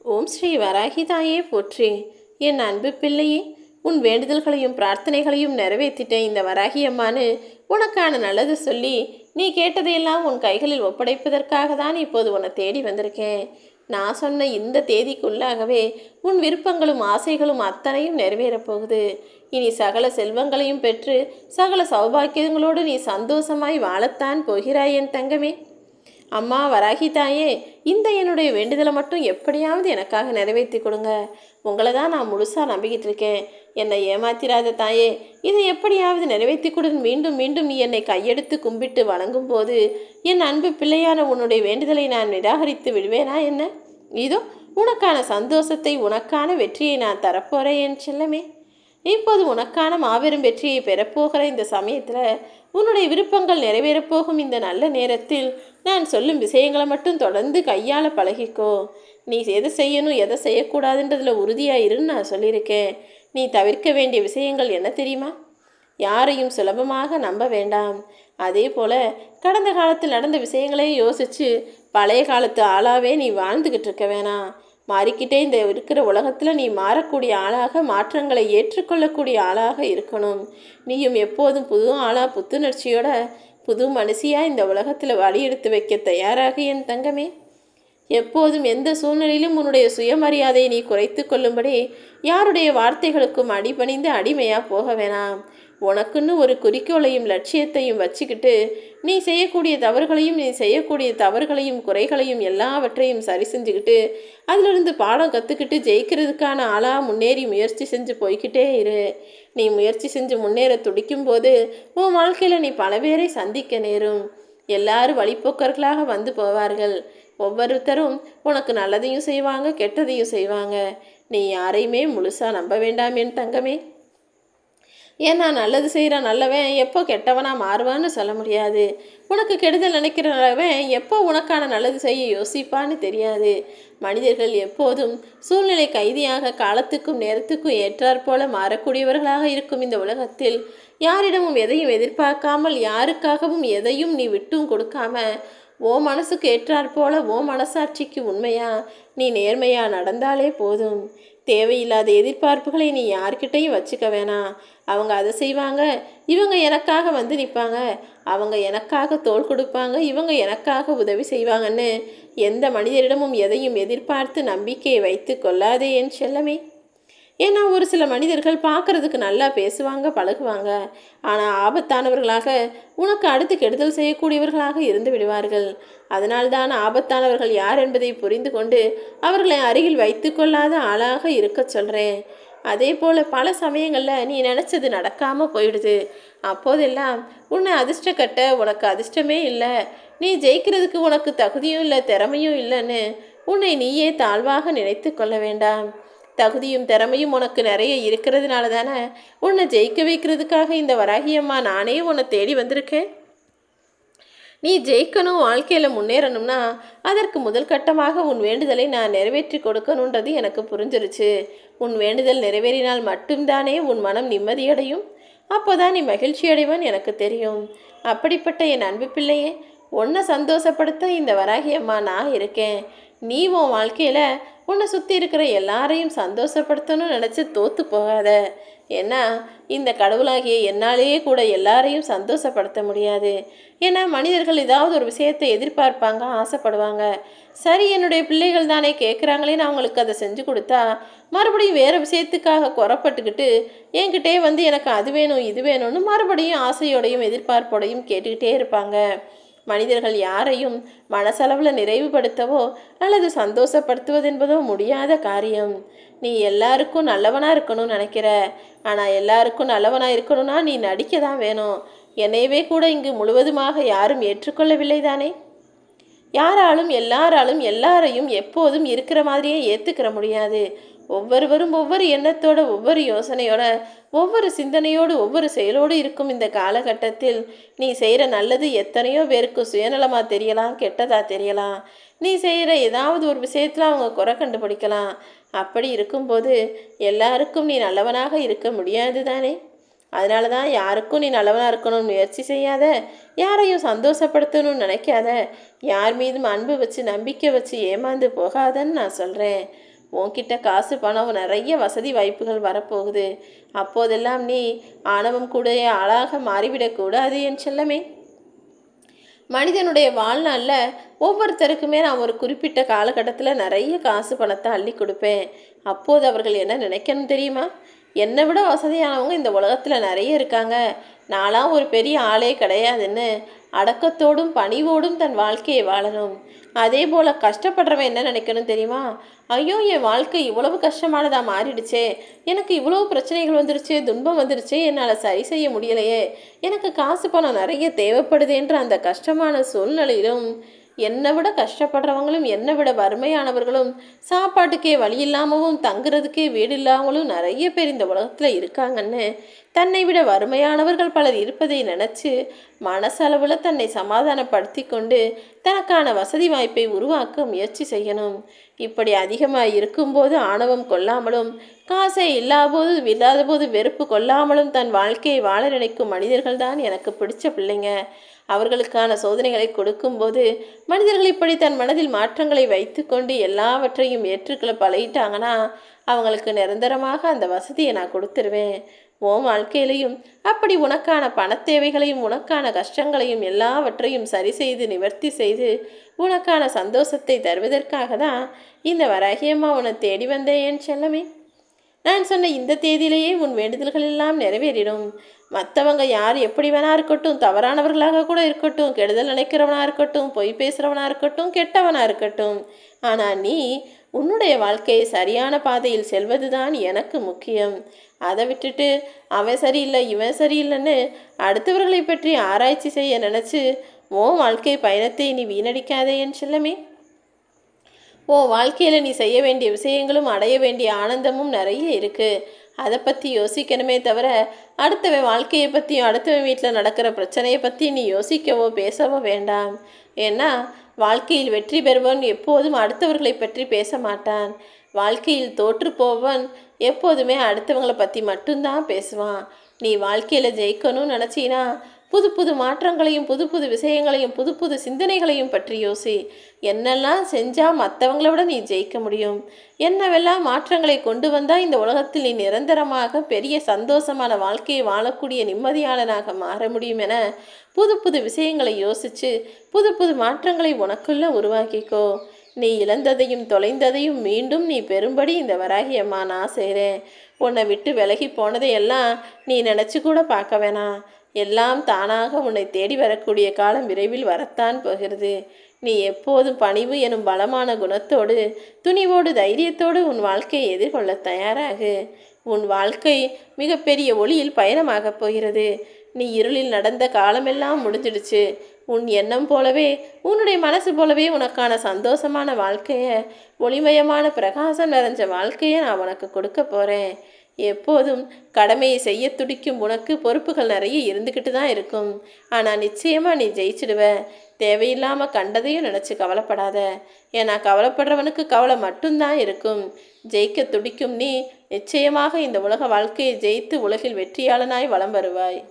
ஓம் ஸ்ரீ வராகி தாயே போற்றி. என் அன்பு பிள்ளையே, உன் வேண்டுதல்களையும் பிரார்த்தனைகளையும் நிறைவேற்றிட்டேன் இந்த வராகி அம்மானு உனக்கான நல்லது சொல்லி நீ கேட்டதையெல்லாம் உன் கைகளில் ஒப்படைப்பதற்காக தான் இப்போது உன்னை தேடி வந்திருக்கேன். நான் சொன்ன இந்த தேதிக்குள்ளாகவே உன் விருப்பங்களும் ஆசைகளும் அத்தனையும் நிறைவேறப் போகுது. இனி சகல செல்வங்களையும் பெற்று சகல சௌபாக்கியங்களோடு நீ சந்தோஷமாய் வாழத்தான் போகிறாய் என் தங்கமே. அம்மா வராகி தாயே, இந்த என்னுடைய வேண்டுதலை மட்டும் எப்படியாவது எனக்காக நிறைவேற்றி கொடுங்க. உங்களை தான் நான் முழுசாக நம்பிக்கிட்டு இருக்கேன். என்னை ஏமாத்திராத தாயே, இதை எப்படியாவது நிறைவேற்றி கொடுன்னு மீண்டும் மீண்டும் நீ என்னை கையெடுத்து கும்பிட்டு வணங்கும் போது என் அன்பு பிள்ளையான உன்னுடைய வேண்டுதலை நான் நிராகரித்து விடுவேனா என்ன? இதோ உனக்கான சந்தோஷத்தை, உனக்கான வெற்றியை நான் தரப்போகிறேன் என் செல்லமே. இப்போது உனக்கான மாபெரும் வெற்றியை பெறப்போகிற இந்த சமயத்தில், உன்னுடைய விருப்பங்கள் நிறைவேறப்போகும் இந்த நல்ல நேரத்தில் நான் சொல்லும் விஷயங்களை மட்டும் தொடர்ந்து கையாள பழகிக்கோ. நீ எதை செய்யணும் எதை செய்யக்கூடாதுன்றதில் உறுதியாக இருன்னு நான் சொல்லியிருக்கேன். நீ தவிர்க்க வேண்டிய விஷயங்கள் என்ன தெரியுமா? யாரையும் சுலபமாக நம்ப வேண்டாம். அதே போல் கடந்த காலத்தில் நடந்த விஷயங்களே யோசித்து பழைய காலத்து ஆளாகவே நீ வாழ்ந்துக்கிட்டு இருக்க வேணாம். மாறிக்கிட்டே இந்த இருக்கிற உலகத்தில் நீ மாறக்கூடிய ஆளாக, மாற்றங்களை ஏற்றுக்கொள்ளக்கூடிய ஆளாக இருக்கணும். நீயும் எப்போதும் புது ஆளாக, புத்துணர்ச்சியோட, புது மனுஷியாக இந்த உலகத்தில் வழி எடுத்து வைக்க தயாராக என் தங்கமே. எப்போதும் எந்த சூழ்நிலையிலும் உன்னுடைய சுயமரியாதையை நீ குறைத்து கொள்ளும்படி யாருடைய வார்த்தைகளுக்கும் அடிபணிந்து அடிமையாக போக வேணாம். உனக்குன்னு ஒரு குறிக்கோளையும் லட்சியத்தையும் வச்சுக்கிட்டு நீ செய்யக்கூடிய தவறுகளையும் குறைகளையும் எல்லாவற்றையும் சரி செஞ்சுக்கிட்டு அதிலிருந்து பாடம் கற்றுக்கிட்டு ஜெயிக்கிறதுக்கான ஆளாக முன்னேறி முயற்சி செஞ்சு போய்கிட்டே இரு. நீ முயற்சி செஞ்சு முன்னேற துடிக்கும் போது உன் வாழ்க்கையில் நீ பல பேரை சந்திக்க நேரும். எல்லாரும் வழிப்போக்கர்களாக வந்து போவார்கள். ஒவ்வொருத்தரும் உனக்கு நல்லதையும் செய்வாங்க, கெட்டதையும் செய்வாங்க. நீ யாரையுமே முழுசாக நம்ப வேண்டாம் என் தங்கமே. ஏன்னா நல்லது செய்கிற நல்லவன் எப்போ கெட்டவனாக மாறுவான்னு சொல்ல முடியாது. உனக்கு கெடுதல் நினைக்கிற நல்லவன் எப்போ உனக்கான நல்லது செய்ய யோசிப்பான்னு தெரியாது. மனிதர்கள் எப்போதும் சூழ்நிலை கைதியாக காலத்துக்கும் நேரத்துக்கும் ஏற்றாற்போல மாறக்கூடியவர்களாக இருக்கும் இந்த உலகத்தில் யாரிடமும் எதையும் எதிர்பார்க்காமல், யாருக்காகவும் எதையும் நீ விட்டும் கொடுக்காம, ஓ மனசுக்கு ஏற்றாற்போல, ஓ மனசாட்சிக்கு உண்மையா நீ நேர்மையா நடந்தாலே போதும். தேவையில்லாத எதிர்பார்ப்புகளை நீ யார்கிட்டையும் வச்சுக்க வேணாம். அவங்க அதை செய்வாங்க, இவங்க எனக்காக வந்து நிற்பாங்க, அவங்க எனக்காக தோள் கொடுப்பாங்க, இவங்க எனக்காக உதவி செய்வாங்கன்னு எந்த மனிதரிடமும் எதையும் எதிர்பார்த்து நம்பிக்கையை வைத்து கொள்ளாதே என் செல்லமே. ஏன்னா ஒரு சில மனிதர்கள் பார்க்குறதுக்கு நல்லா பேசுவாங்க, பழகுவாங்க. ஆனால் ஆபத்தானவர்களாக, உனக்கு அடுத்து கெடுதல் செய்யக்கூடியவர்களாக இருந்து விடுவார்கள். அதனால்தான் ஆபத்தானவர்கள் யார் என்பதை புரிந்து கொண்டு அவர்களை அருகில் வைத்து கொள்ளாத ஆளாக இருக்க சொல்கிறேன். அதே போல் பல சமயங்களில் நீ நினச்சது நடக்காமல் போயிடுது. அப்போதெல்லாம் உன்னை அதிர்ஷ்டக்கட்ட, உனக்கு அதிர்ஷ்டமே இல்லை, நீ ஜெயிக்கிறதுக்கு உனக்கு தகுதியும் இல்லை, திறமையும் இல்லைன்னு உன்னை நீயே தாழ்வாக நினைத்து கொள்ள வேண்டாம். தகுதியும் திறமையும் உனக்கு நிறைய இருக்கிறதுனால தானே உன்னை ஜெயிக்க வைக்கிறதுக்காக இந்த வராகியம்மா நானே உன்னை தேடி வந்திருக்கேன். நீ ஜெயிக்கணும், வாழ்க்கையில் முன்னேறணும்னா அதற்கு முதல் கட்டமாக உன் வேண்டுதலை நான் நிறைவேற்றி கொடுக்கணுன்றது எனக்கு புரிஞ்சிருச்சு. உன் வேண்டுதல் நிறைவேறினால் மட்டும்தானே உன் மனம் நிம்மதியடையும். அப்போதான் நீ மகிழ்ச்சி அடைவன் எனக்கு தெரியும். அப்படிப்பட்ட என் அன்பு பிள்ளையே, உன்னை சந்தோஷப்படுத்த இந்த வராகியம்மா நான் இருக்கேன். நீ உன் வாழ்க்கையில் உன்னை சுற்றி இருக்கிற எல்லாரையும் சந்தோஷப்படுத்தணும்னு நினச்சி தோற்று போகாத. ஏன்னா இந்த கடவுளாகிய என்னாலேயே கூட எல்லாரையும் சந்தோஷப்படுத்த முடியாது. ஏன்னா மனிதர்கள் ஏதாவது ஒரு விஷயத்தை எதிர்பார்ப்பாங்க, ஆசைப்படுவாங்க. சரி, என்னுடைய பிள்ளைகள் தானே கேட்குறாங்களேன்னு அவங்களுக்கு அதை செஞ்சு கொடுத்தா மறுபடியும் வேறு விஷயத்துக்காக குறப்பட்டுக்கிட்டு என்கிட்டே வந்து எனக்கு அது வேணும் இது வேணும்னு மறுபடியும் ஆசையோடையும் எதிர்பார்ப்போடையும் கேட்டுக்கிட்டே இருப்பாங்க. மனிதர்கள் யாரையும் மனசளவில் நிறைவுபடுத்தவோ அல்லது சந்தோஷப்படுத்துவது என்பதோ முடியாத காரியம். நீ எல்லாருக்கும் நல்லவனாக இருக்கணும்னு நினைக்கிற. ஆனால் எல்லாருக்கும் நல்லவனாக இருக்கணும்னா நீ நடிக்க தான் வேணும். என்னையவே கூட இங்கு முழுவதுமாக யாரும் ஏற்றுக்கொள்ளவில்லை தானே. யாராலும் எல்லாரையும் எப்போதும் இருக்கிற மாதிரியே ஏற்றுக்கிற முடியாது. ஒவ்வொருவரும் ஒவ்வொரு எண்ணத்தோட, ஒவ்வொரு யோசனையோட, ஒவ்வொரு சிந்தனையோடு, ஒவ்வொரு செயலோடு இருக்கும் இந்த காலகட்டத்தில் நீ செய்கிற நல்லது எத்தனையோ பேருக்கு சுயநலமாக தெரியலாம், கெட்டதாக தெரியலாம். நீ செய்கிற ஏதாவது ஒரு விஷயத்தில் அவங்க குறை கண்டுபிடிக்கலாம். அப்படி இருக்கும்போது எல்லாருக்கும் நீ நல்லவனாக இருக்க முடியாது தானே. அதனால தான் யாருக்கும் நீ நல்லவனாக இருக்கணும்னு முயற்சி செய்யாத, யாரையும் சந்தோஷப்படுத்தணும்னு நினைக்காத, யார் மீதும் அன்பு வச்சு நம்பிக்கை வச்சு ஏமாந்து போகாதன்னு நான் சொல்கிறேன். உன்கிட்ட காசு பணம் நிறைய வசதி வாய்ப்புகள் வரப்போகுது. அப்போதெல்லாம் நீ ஆணவம் கூட ஆளாக மாறிவிடக்கூடாது என் செல்லமே. மனிதனுடைய வாழ்நாளில் ஒவ்வொருத்தருக்குமே நான் ஒரு குறிப்பிட்ட காலகட்டத்தில் நிறைய காசு பணத்தை அள்ளி கொடுப்பேன். அப்போது அவர்கள் என்ன நினைக்கணும் தெரியுமா? என்னை விட வசதியானவங்க இந்த உலகத்தில் நிறைய இருக்காங்க, நான்லாம் ஒரு பெரிய ஆளே கிடையாதுன்னு அடக்கத்தோடும் பணிவோடும் தன் வாழ்க்கையை வாழணும். அதே போல் கஷ்டப்படுறவன் என்ன நினைக்கணும் தெரியுமா? ஐயோ, என் வாழ்க்கை இவ்வளவு கஷ்டமானதாக மாறிடுச்சே, எனக்கு இவ்வளோ பிரச்சனைகள் வந்துருச்சு, துன்பம் வந்துருச்சு, என்னால் சரி செய்ய முடியலையே, எனக்கு காசு பணம் நிறைய தேவைப்படுதுன்ற அந்த கஷ்டமான சூழ்நிலையிலும் என்னை விட கஷ்டப்படுறவங்களும் என்னை விட வறுமையானவர்களும் சாப்பாட்டுக்கே வழி இல்லாமலும் தங்குறதுக்கே வீடு இல்லாமலும் நிறைய பேர் இந்த உலகத்தில் இருக்காங்கன்னு தன்னை விட வறுமையானவர்கள் பலர் இருப்பதை நினச்சி மனசளவில் தன்னை சமாதானப்படுத்தி கொண்டு தனக்கான வசதி வாய்ப்பை உருவாக்க முயற்சி செய்யணும். இப்படி அதிகமாக இருக்கும்போது ஆணவம் கொள்ளாமலும் காசை இல்லாத போது வெறுப்பு கொள்ளாமலும் தன் வாழ்க்கையை வாழ நினைக்கும் மனிதர்கள் தான் எனக்கு பிடிச்ச பிள்ளைங்க. அவர்களுக்கான சோதனைகளை கொடுக்கும்போது மனிதர்கள் இப்படி தன் மனதில் மாற்றங்களை வைத்து கொண்டு எல்லாவற்றையும் ஏற்றுக்களை பழகிட்டாங்கன்னா அவங்களுக்கு நிரந்தரமாக அந்த வசதியை நான் கொடுத்துருவேன். உன் வாழ்க்கையிலையும் அப்படி உனக்கான பணத்தேவைகளையும் உனக்கான கஷ்டங்களையும் எல்லாவற்றையும் சரி செய்து நிவர்த்தி செய்து உனக்கான சந்தோஷத்தை தருவதற்காக தான் இந்த வராகியம்மா உன்னை தேடி வந்தேன் என் செல்லமே. நான் சொன்ன இந்த தேதியிலேயே உன் வேண்டுதல்கள் எல்லாம் நிறைவேறிடும். மற்றவங்க யார் எப்படி வேணா இருக்கட்டும், தவறானவர்களாக கூட இருக்கட்டும், கெடுதல் நினைக்கிறவனாக இருக்கட்டும், பொய் பேசுகிறவனாக இருக்கட்டும், கெட்டவனாக இருக்கட்டும், ஆனால் நீ உன்னுடைய வாழ்க்கையை சரியான பாதையில் செல்வது தான் எனக்கு முக்கியம். அதை விட்டுட்டு அவன் சரியில்லை இவன் சரியில்லைன்னு அடுத்தவர்களை பற்றி ஆராய்ச்சி செய்ய நினச்சி உன் வாழ்க்கை பயணத்தை நீ வீணடிக்காதே என் செல்லமே. உன் வாழ்க்கையில் நீ செய்ய வேண்டிய விஷயங்களும் அடைய வேண்டிய ஆனந்தமும் நிறைய இருக்குது. அதை பற்றி யோசிக்கணுமே தவிர அடுத்தவன் வாழ்க்கையை பற்றியும் அடுத்தவன் வீட்டில் நடக்கிற பிரச்சனையை பற்றி நீ யோசிக்கவோ பேசவோ வேண்டாம். ஏன்னா வாழ்க்கையில் வெற்றி பெறுவன் எப்போதும் அடுத்தவர்களை பற்றி பேச மாட்டான். வாழ்க்கையில் தோற்று போவன் எப்போதுமே அடுத்தவங்களை பற்றி மட்டும்தான் பேசுவான். நீ வாழ்க்கையில் ஜெயிக்கணும்னு நினச்சினா புது புது மாற்றங்களையும் புது புது விஷயங்களையும் புது புது சிந்தனைகளையும் பற்றி யோசி. என்னெல்லாம் செஞ்சால் மற்றவங்கள விட நீ ஜெயிக்க முடியும், என்னவெல்லாம் மாற்றங்களை கொண்டு வந்தால் இந்த உலகத்தில் நீ நிரந்தரமாக பெரிய சந்தோஷமான வாழ்க்கையை வாழக்கூடிய நிம்மதியாளனாக மாற முடியும் என புது புது விஷயங்களை யோசித்து புது புது மாற்றங்களை உனக்குள்ள உருவாக்கிக்கோ. நீ இழந்ததையும் தொலைந்ததையும் மீண்டும் நீ பெரும்படி இந்த வராகி அம்மா நான் செய்கிறேன். உன்னை விட்டு விலகி போனதையெல்லாம் நீ நினச்சி கூட பார்க்க வேணாம். எல்லாம் தானாக உன்னை தேடி வரக்கூடிய காலம் விரைவில் வரத்தான் போகிறது. நீ எப்போதும் பணிவு எனும் பலமான குணத்தோடு துணிவோடு தைரியத்தோடு உன் வாழ்க்கையை எதிர்கொள்ள தயாராகு. உன் வாழ்க்கை மிகப்பெரிய ஒளியில் பயணமாகப் போகிறது. நீ இருளில் நடந்த காலமெல்லாம் முடிஞ்சிடுச்சு. உன் எண்ணம் போலவே உன்னுடைய மனசு போலவே உனக்கான சந்தோஷமான வாழ்க்கையை ஒளிமயமான பிரகாசம் நிறைஞ்ச வாழ்க்கையை நான் உனக்கு கொடுக்க போகிறேன். எப்போதும் கடமையை செய்ய துடிக்கும் உனக்கு பொறுப்புகள் நிறைய இருந்துக்கிட்டு தான் இருக்கும். ஆனால் நிச்சயமாக நீ ஜெயிச்சிடுவ. தேவையில்லாமல் கண்டதையும் நினச்சி கவலைப்படாத. ஏன்னா கவலைப்படுறவனுக்கு கவலை மட்டும்தான் இருக்கும். ஜெயிக்க துடிக்கும் நீ நிச்சயமாக இந்த உலக வாழ்க்கையை ஜெயித்து உலகில் வெற்றியாளனாய் வலம் வருவாய்.